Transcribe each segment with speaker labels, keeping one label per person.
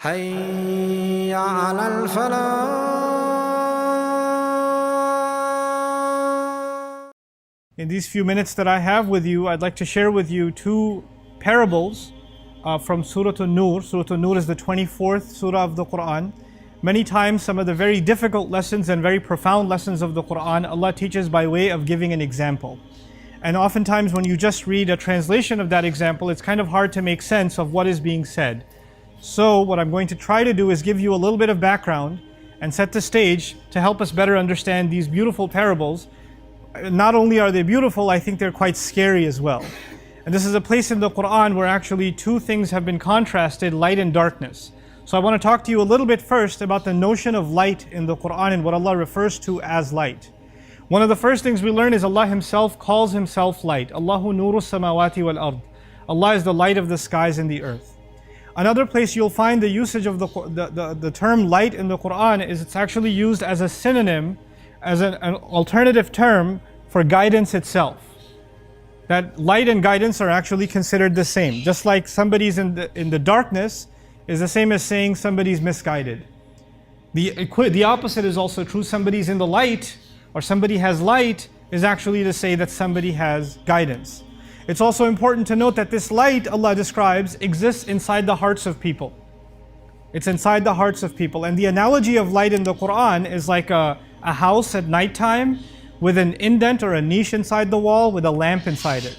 Speaker 1: حي على الفلاح.
Speaker 2: In these few minutes that I have with you, I'd like to share with you two parables from Surah An-Nur. Surah An-Nur is the 24th surah of the Quran. Many times, some of the very difficult lessons and very profound lessons of the Quran, Allah teaches by way of giving an example. And oftentimes, when you just read a translation of that example, it's kind of hard to make sense of what is being said. So, what I'm going to try to do is give you a little bit of background and set the stage to help us better understand these beautiful parables. Not only are they beautiful, I think they're quite scary as well. And this is a place in the Quran where actually two things have been contrasted, light and darkness. So I want to talk to you a little bit first about the notion of light in the Quran and what Allah refers to as light. One of the first things we learn is Allah Himself calls Himself light. Allahu nuru samawati wal ard. Allah is the light of the skies and the earth. Another place you'll find the usage of the term light in the Quran is it's actually used as a synonym, as an alternative term for guidance itself. That light and guidance are actually considered the same. Just like somebody's in the darkness is the same as saying somebody's misguided. The opposite is also true. Somebody's in the light or somebody has light is actually to say that somebody has guidance. It's also important to note that this light Allah describes exists inside the hearts of people. It's inside the hearts of people. And the analogy of light in the Quran is like a house at nighttime with an indent or a niche inside the wall with a lamp inside it.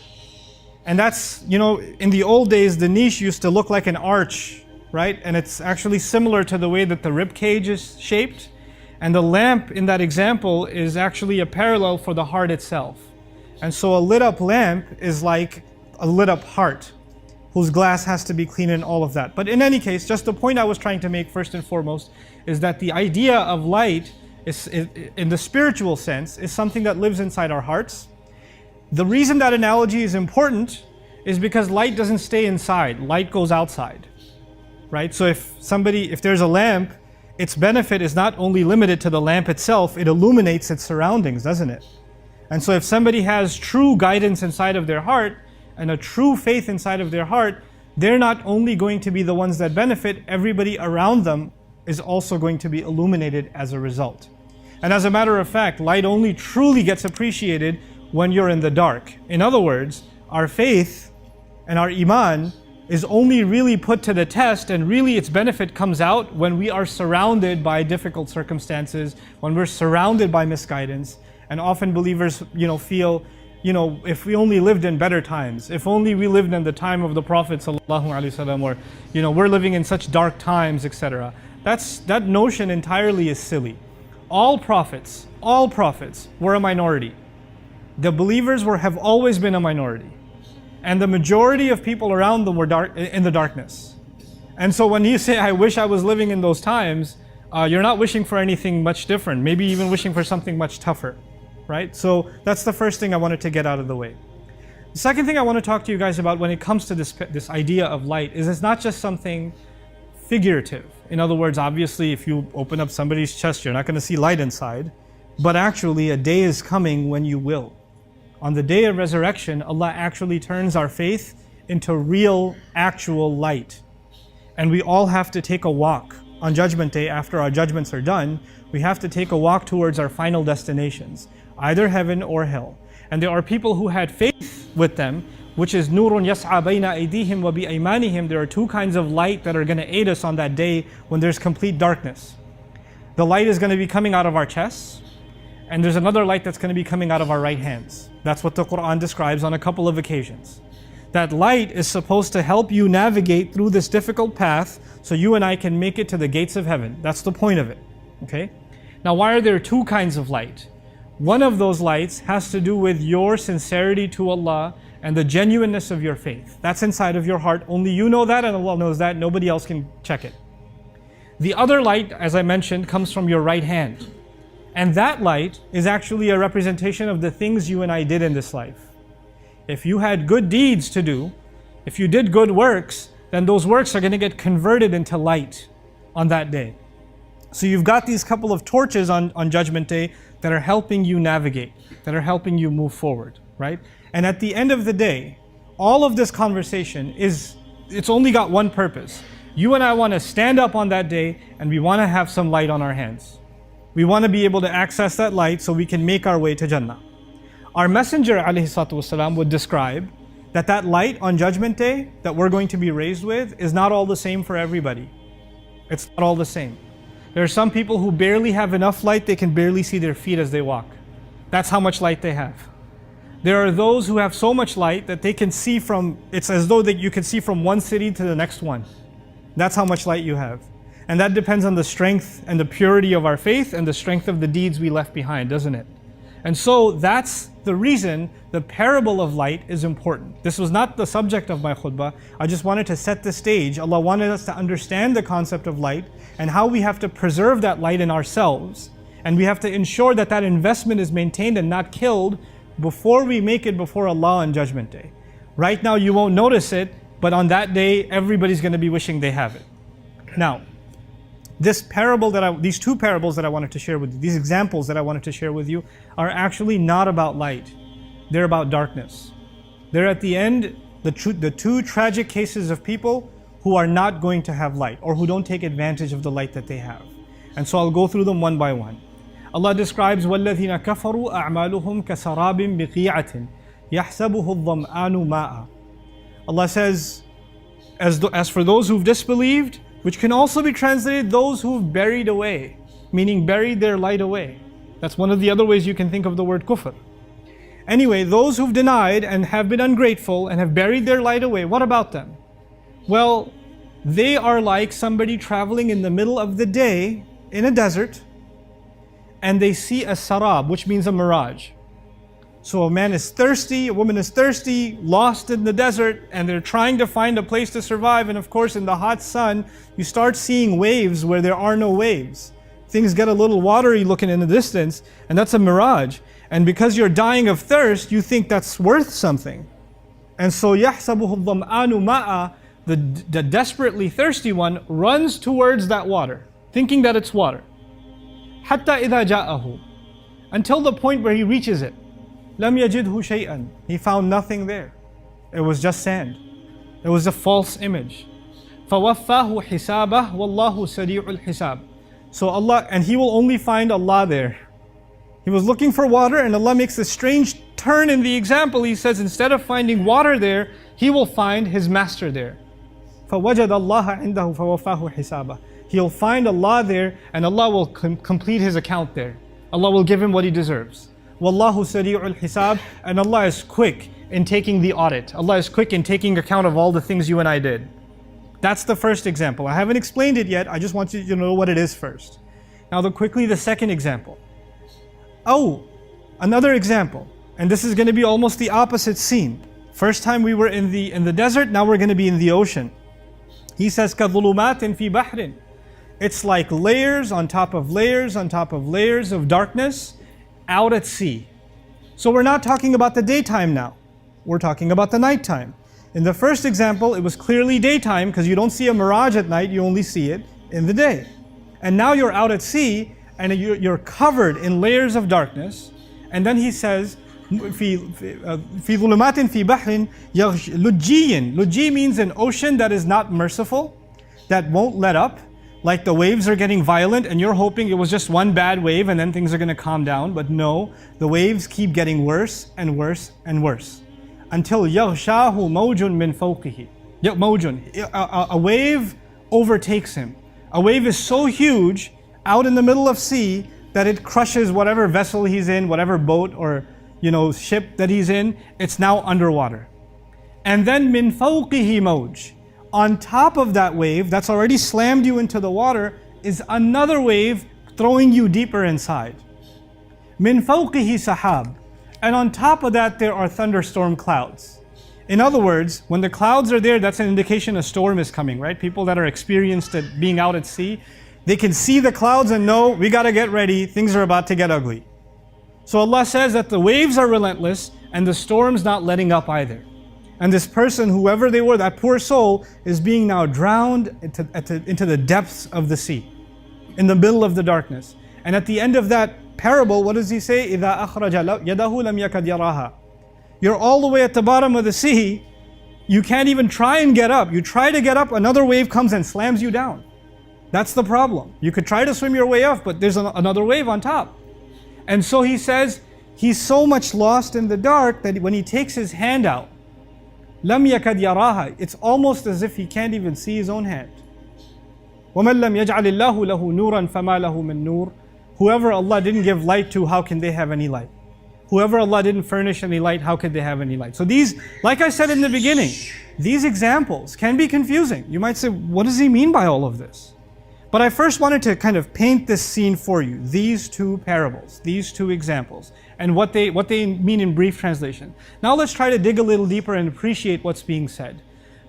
Speaker 2: And that's, in the old days, the niche used to look like an arch, right? And it's actually similar to the way that the rib cage is shaped. And the lamp in that example is actually a parallel for the heart itself. And so a lit up lamp is like a lit up heart, whose glass has to be clean and all of that. But in any case, just the point I was trying to make first and foremost is that the idea of light is, in the spiritual sense, is something that lives inside our hearts. The reason that analogy is important is because light doesn't stay inside, light goes outside, right? So if there's a lamp, its benefit is not only limited to the lamp itself, it illuminates its surroundings, doesn't it? And so if somebody has true guidance inside of their heart and a true faith inside of their heart, they're not only going to be the ones that benefit, everybody around them is also going to be illuminated as a result. And as a matter of fact, light only truly gets appreciated when you're in the dark. In other words, our faith and our iman is only really put to the test, and really its benefit comes out when we are surrounded by difficult circumstances, when we're surrounded by misguidance. And often believers, feel, if we only lived in better times, if only we lived in the time of the Prophet ﷺ, or, we're living in such dark times, etc. That notion entirely is silly. All prophets were a minority. The believers have always been a minority. And the majority of people around them were in the darkness. And so when you say, I wish I was living in those times, you're not wishing for anything much different, maybe even wishing for something much tougher. Right? So that's the first thing I wanted to get out of the way. The second thing I want to talk to you guys about when it comes to this idea of light is it's not just something figurative. In other words, obviously, if you open up somebody's chest, you're not going to see light inside. But actually, a day is coming when you will. On the day of resurrection, Allah actually turns our faith into real, actual light. And we all have to take a walk on Judgment Day. After our judgments are done, we have to take a walk towards our final destinations, either heaven or hell. And there are people who had faith with them, which is nurun yas'a bayna aydihim wa bi aymanihim. There are two kinds of light that are going to aid us on that day when there's complete darkness. The light is going to be coming out of our chests, and there's another light that's going to be coming out of our right hands. That's what the Quran describes on a couple of occasions. That light is supposed to help you navigate through this difficult path so you and I can make it to the gates of heaven. That's the point of it. Okay? Now, why are there two kinds of light? One of those lights has to do with your sincerity to Allah and the genuineness of your faith. That's inside of your heart. Only you know that and Allah knows that. Nobody else can check it. The other light, as I mentioned, comes from your right hand. And that light is actually a representation of the things you and I did in this life. If you had good deeds to do, if you did good works, then those works are going to get converted into light on that day. So you've got these couple of torches on Judgment Day that are helping you navigate, that are helping you move forward, right? And at the end of the day, all of this conversation it's only got one purpose. You and I want to stand up on that day and we want to have some light on our hands. We want to be able to access that light so we can make our way to Jannah. Our Messenger ﷺ would describe that that light on Judgment Day that we're going to be raised with is not all the same for everybody. It's not all the same. There are some people who barely have enough light, they can barely see their feet as they walk. That's how much light they have. There are those who have so much light that they can see from, it's as though that you can see from one city to the next one. That's how much light you have. And that depends on the strength and the purity of our faith and the strength of the deeds we left behind, doesn't it? And so that's the reason the parable of light is important. This was not the subject of my khutbah. I just wanted to set the stage. Allah wanted us to understand the concept of light and how we have to preserve that light in ourselves. And we have to ensure that that investment is maintained and not killed before we make it before Allah on Judgment Day. Right now you won't notice it, but on that day everybody's going to be wishing they have it. Now, these two parables that I wanted to share with you, these examples that I wanted to share with you, are actually not about light. They're about darkness. They're at the end, the two tragic cases of people who are not going to have light or who don't take advantage of the light that they have. And so I'll go through them one by one. Allah describes وَالَّذِينَ كَفَرُوا أَعْمَالُهُمْ كَسَرَابٍ بِقِيعَةٍ يَحْسَبُهُ الظَّمْآنُ مَاءً. Allah says, as for those who've disbelieved, which can also be translated those who've buried away, meaning buried their light away. That's one of the other ways you can think of the word kufr. Anyway, those who've denied and have been ungrateful and have buried their light away, what about them? Well, they are like somebody traveling in the middle of the day in a desert and they see a sarab, which means a mirage. So a man is thirsty, a woman is thirsty, lost in the desert, and they're trying to find a place to survive. And of course, in the hot sun, you start seeing waves where there are no waves. Things get a little watery looking in the distance, and that's a mirage. And because you're dying of thirst, you think that's worth something. And so يَحْسَبُهُ الظَّمْآنُ مَاءً, the desperately thirsty one runs towards that water, thinking that it's water. حَتَّى إِذَا جَاءَهُ, until the point where he reaches it. لَمْ يَجِدْهُ شَيْئًا, he found nothing there. It was just sand. It was a false image. فَوَفَّاهُ حِسَابَهُ وَاللَّهُ سَرِيعُ الْحِسَابِ. So Allah, and he will only find Allah there. He was looking for water and Allah makes a strange turn in the example. He says instead of finding water there, he will find his master there. فَوَجَدَ اللَّهَ عِنْدَهُ فَوَفَّاهُ حِسَابَهُ. He'll find Allah there and Allah will complete his account there. Allah will give him what he deserves. Wallahu sari'ul hisab, and Allah is quick in taking the audit. Allah is quick in taking account of all the things you and I did. That's the first example. I haven't explained it yet. I just want you to know what it is first. Now quickly the second example. Oh, another example. And this is going to be almost the opposite scene. First time we were in the desert, now we're going to be in the ocean. He says كَظُلُمَاتٍ فِي بَحْرٍ. It's like layers on top of layers on top of layers of darkness out at sea. So we're not talking about the daytime now. We're talking about the nighttime. In the first example, it was clearly daytime because you don't see a mirage at night, you only see it in the day. And now you're out at sea and you're covered in layers of darkness. And then he says, في ظلمات في بحر لجي. Lujji means an ocean that is not merciful, that won't let up. Like the waves are getting violent and you're hoping it was just one bad wave and then things are going to calm down. But no, the waves keep getting worse and worse and worse. Until يَغْشَاهُ مَوْجٌ مِّن فَوْقِهِ. A wave overtakes him. A wave is so huge out in the middle of sea that it crushes whatever vessel he's in, whatever boat or ship that he's in. It's now underwater. And then مِّن فَوْقِهِ مَوْجٌ. On top of that wave that's already slammed you into the water is another wave throwing you deeper inside. Min fawqihi sahab. And on top of that there are thunderstorm clouds. In other words, when the clouds are there, that's an indication a storm is coming, right? People that are experienced at being out at sea, they can see the clouds and know we got to get ready, things are about to get ugly. So Allah says that the waves are relentless and the storm's not letting up either. And this person, whoever they were, that poor soul, is being now drowned into the depths of the sea, in the middle of the darkness. And at the end of that parable, what does he say? إِذَا أَخْرَجَ يَدَهُ لَمْ يَكَدْ يَرَاهَا. You're all the way at the bottom of the sea, You can't even try and get up. You try to get up, another wave comes and slams you down. That's the problem. You could try to swim your way up, but there's another wave on top. And so he says, he's so much lost in the dark that when he takes his hand out, lam yakad yaraha, it's almost as if he can't even see his own hand. وَمَنْ لَمْ يَجْعَلِ اللَّهُ لَهُ نُورًا فَمَا لَهُ مِن نُور. Whoever Allah didn't give light to, how can they have any light? Whoever Allah didn't furnish any light, how could they have any light? So these, like I said in the beginning, these examples can be confusing. You might say, what does he mean by all of this? But I first wanted to kind of paint this scene for you, these two parables, these two examples, and what they mean in brief translation. Now let's try to dig a little deeper and appreciate what's being said.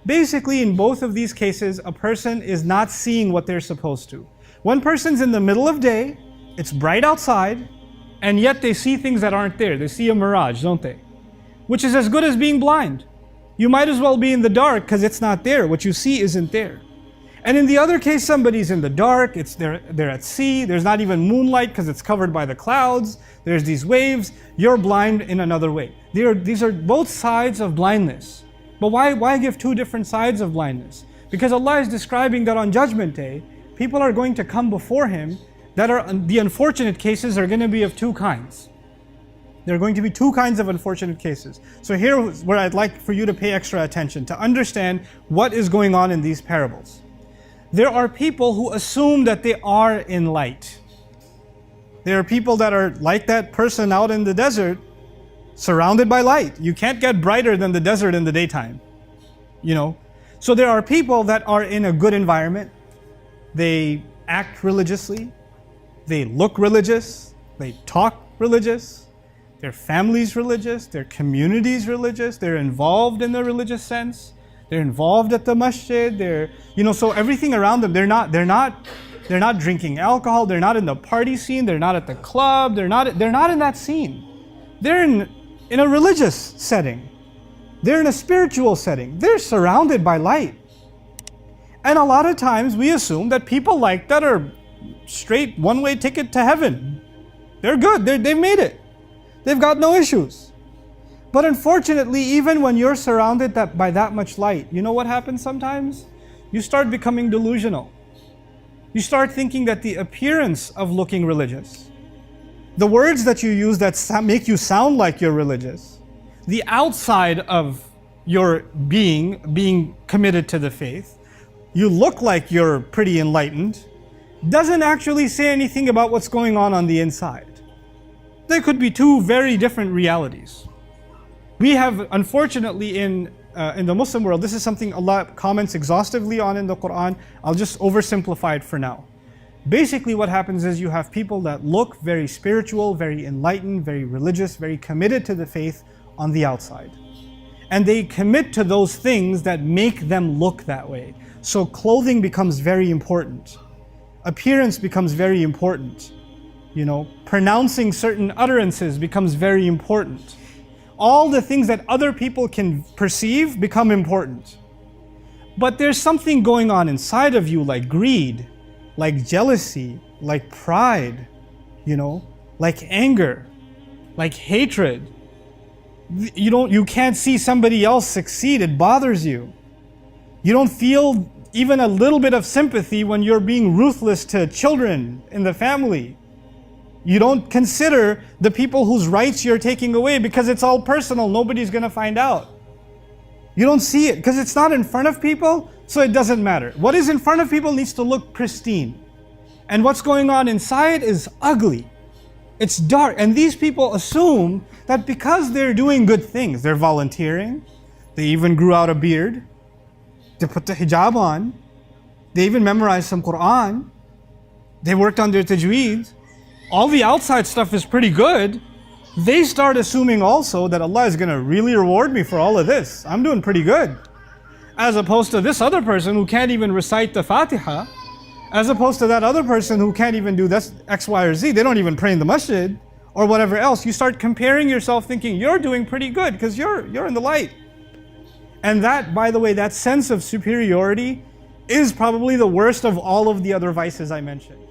Speaker 2: Basically, in both of these cases, a person is not seeing what they're supposed to. One person's in the middle of day, it's bright outside, and yet they see things that aren't there. They see a mirage, don't they? Which is as good as being blind. You might as well be in the dark because it's not there. What you see isn't there. And in the other case, somebody's in the dark, they're at sea, there's not even moonlight because it's covered by the clouds, there's these waves, you're blind in another way. These are both sides of blindness. But why give two different sides of blindness? Because Allah is describing that on Judgment Day, people are going to come before Him that are, the unfortunate cases are going to be of two kinds. There are going to be two kinds of unfortunate cases. So here's where I'd like for you to pay extra attention to understand what is going on in these parables. There are people who assume that they are in light. There are people that are like that person out in the desert, surrounded by light. You can't get brighter than the desert in the daytime. You know? So there are people that are in a good environment. They act religiously. They look religious. They talk religious. Their family's religious. Their community's religious. They're involved in the religious sense. They're involved at the masjid. So everything around them, they're not drinking alcohol. They're not in the party scene. They're not at the club. They're not in that scene. They're in a religious setting. They're in a spiritual setting. They're surrounded by light. And a lot of times we assume that people like that are straight one-way ticket to heaven. They're good. They've made it. They've got no issues. But unfortunately, even when you're surrounded by that much light, you know what happens sometimes? You start becoming delusional. You start thinking that the appearance of looking religious, the words that you use that make you sound like you're religious, the outside of your being committed to the faith, you look like you're pretty enlightened, doesn't actually say anything about what's going on the inside. There could be two very different realities. We have, unfortunately, in the Muslim world, this is something Allah comments exhaustively on in the Quran. I'll just oversimplify it for now. Basically what happens is you have people that look very spiritual, very enlightened, very religious, very committed to the faith on the outside. And they commit to those things that make them look that way. So clothing becomes very important. Appearance becomes very important. Pronouncing certain utterances becomes very important. All the things that other people can perceive become important. But there's something going on inside of you like greed, like jealousy, like pride, like anger, like hatred. You can't see somebody else succeed, it bothers you. You don't feel even a little bit of sympathy when you're being ruthless to children in the family. You don't consider the people whose rights you're taking away because it's all personal, nobody's gonna find out. You don't see it because it's not in front of people, so it doesn't matter. What is in front of people needs to look pristine. And what's going on inside is ugly. It's dark. And these people assume that because they're doing good things, they're volunteering, they even grew out a beard, they put the hijab on, they even memorized some Quran, they worked on their tajweed, all the outside stuff is pretty good. They start assuming also that Allah is going to really reward me for all of this. I'm doing pretty good. As opposed to this other person who can't even recite the Fatiha, as opposed to that other person who can't even do this X, Y, or Z. They don't even pray in the masjid or whatever else. You start comparing yourself thinking you're doing pretty good because you're in the light. And that, by the way, that sense of superiority is probably the worst of all of the other vices I mentioned.